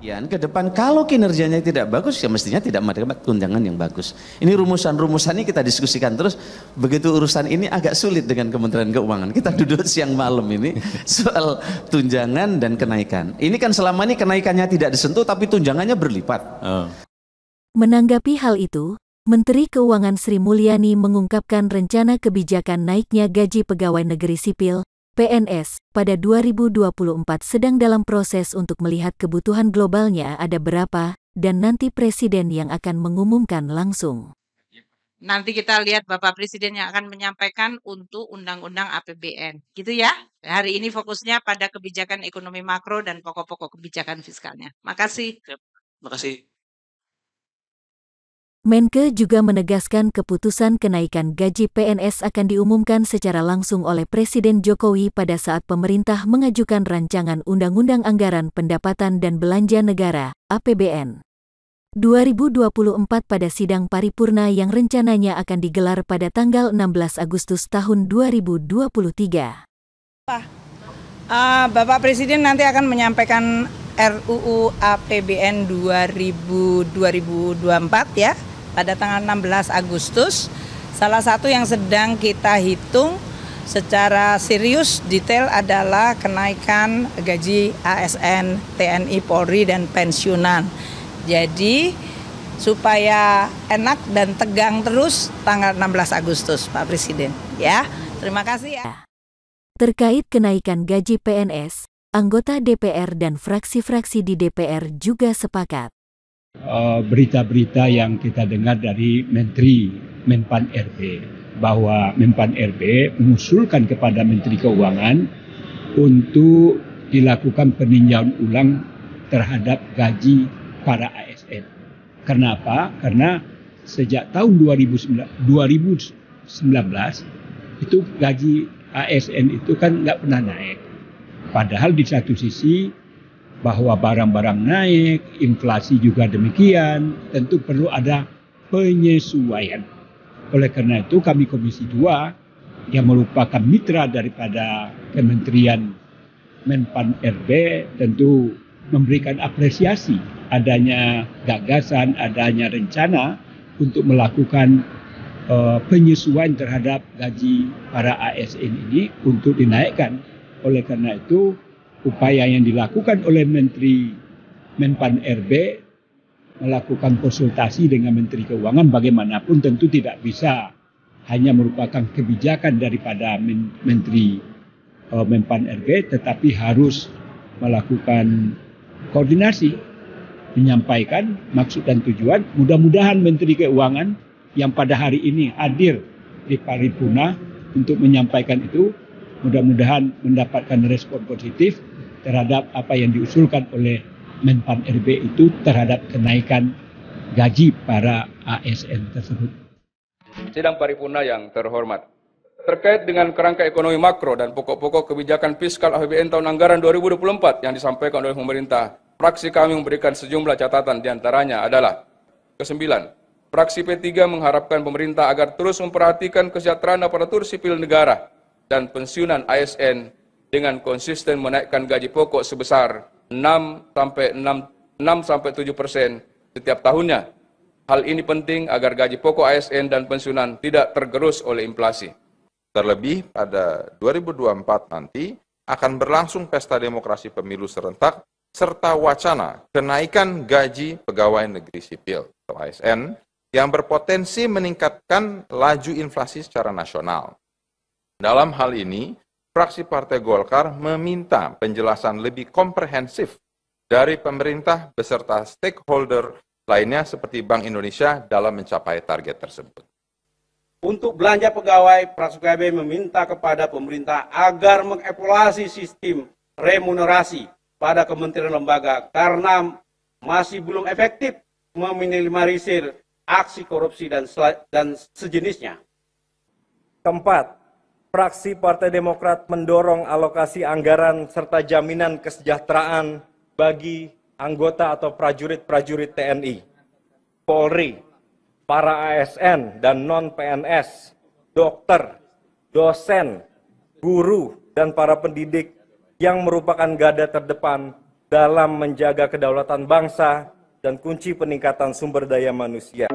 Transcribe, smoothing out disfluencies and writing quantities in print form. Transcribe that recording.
Ke depan kalau kinerjanya tidak bagus ya mestinya tidak mendapat tunjangan yang bagus. Ini rumusan-rumusannya kita diskusikan terus. Begitu urusan ini agak sulit dengan Kementerian Keuangan. Kita duduk siang malam ini soal tunjangan dan kenaikan. Ini kan selama ini kenaikannya tidak disentuh tapi tunjangannya berlipat. Menanggapi hal itu, Menteri Keuangan Sri Mulyani mengungkapkan rencana kebijakan naiknya gaji pegawai negeri sipil (PNS) pada 2024 sedang dalam proses untuk melihat kebutuhan globalnya ada berapa, dan nanti Presiden yang akan mengumumkan langsung. Nanti kita lihat Bapak Presiden yang akan menyampaikan untuk Undang-Undang APBN. Gitu ya. Hari ini fokusnya pada kebijakan ekonomi makro dan pokok-pokok kebijakan fiskalnya. Makasih. Makasih. Menke juga menegaskan keputusan kenaikan gaji PNS akan diumumkan secara langsung oleh Presiden Jokowi pada saat pemerintah mengajukan rancangan Undang-Undang Anggaran Pendapatan dan Belanja Negara (APBN) 2024 pada sidang paripurna yang rencananya akan digelar pada tanggal 16 Agustus tahun 2023. Bapak Presiden nanti akan menyampaikan RUU APBN 2024 ya. Pada tanggal 16 Agustus, salah satu yang sedang kita hitung secara serius detail adalah kenaikan gaji ASN, TNI, Polri, dan pensiunan. Jadi supaya enak dan tegang terus tanggal 16 Agustus Pak Presiden. Ya, terima kasih ya. Terkait kenaikan gaji PNS, anggota DPR dan fraksi-fraksi di DPR juga sepakat. Berita-berita yang kita dengar dari Menteri Menpan RB bahwa Menpan RB mengusulkan kepada Menteri Keuangan untuk dilakukan peninjauan ulang terhadap gaji para ASN. Kenapa? Karena sejak tahun 2019 itu gaji ASN itu kan nggak pernah naik. Padahal di satu sisi bahwa barang-barang naik, inflasi juga demikian, tentu perlu ada penyesuaian. Oleh karena itu kami Komisi 2 yang merupakan mitra daripada Kementerian Menpan RB tentu memberikan apresiasi adanya gagasan, adanya rencana untuk melakukan penyesuaian terhadap gaji para ASN ini untuk dinaikkan. Oleh karena itu upaya yang dilakukan oleh Menteri Menpan RB melakukan konsultasi dengan Menteri Keuangan bagaimanapun tentu tidak bisa hanya merupakan kebijakan daripada Menteri Menpan RB, tetapi harus melakukan koordinasi, menyampaikan maksud dan tujuan. Mudah-mudahan Menteri Keuangan yang pada hari ini hadir di paripurna untuk menyampaikan itu, mudah-mudahan mendapatkan respon positif terhadap apa yang diusulkan oleh Menpan RB itu terhadap kenaikan gaji para ASN tersebut. Sidang paripurna yang terhormat, terkait dengan kerangka ekonomi makro dan pokok-pokok kebijakan fiskal APBN tahun anggaran 2024 yang disampaikan oleh pemerintah, fraksi kami memberikan sejumlah catatan, diantaranya adalah: ke-9, fraksi P3 mengharapkan pemerintah agar terus memperhatikan kesejahteraan aparatur sipil negara dan pensiunan ASN dengan konsisten menaikkan gaji pokok sebesar 6-7% setiap tahunnya. Hal ini penting agar gaji pokok ASN dan pensiunan tidak tergerus oleh inflasi. Terlebih pada 2024 nanti akan berlangsung pesta demokrasi pemilu serentak serta wacana kenaikan gaji pegawai negeri sipil atau ASN yang berpotensi meningkatkan laju inflasi secara nasional. Dalam hal ini, fraksi Partai Golkar meminta penjelasan lebih komprehensif dari pemerintah beserta stakeholder lainnya seperti Bank Indonesia dalam mencapai target tersebut. Untuk belanja pegawai, fraksi PKB meminta kepada pemerintah agar mengevaluasi sistem remunerasi pada kementerian lembaga karena masih belum efektif meminimalisir aksi korupsi dan sejenisnya. Keempat, fraksi Partai Demokrat mendorong alokasi anggaran serta jaminan kesejahteraan bagi anggota atau prajurit-prajurit TNI, Polri, para ASN dan non-PNS, dokter, dosen, guru, dan para pendidik yang merupakan garda terdepan dalam menjaga kedaulatan bangsa dan kunci peningkatan sumber daya manusia.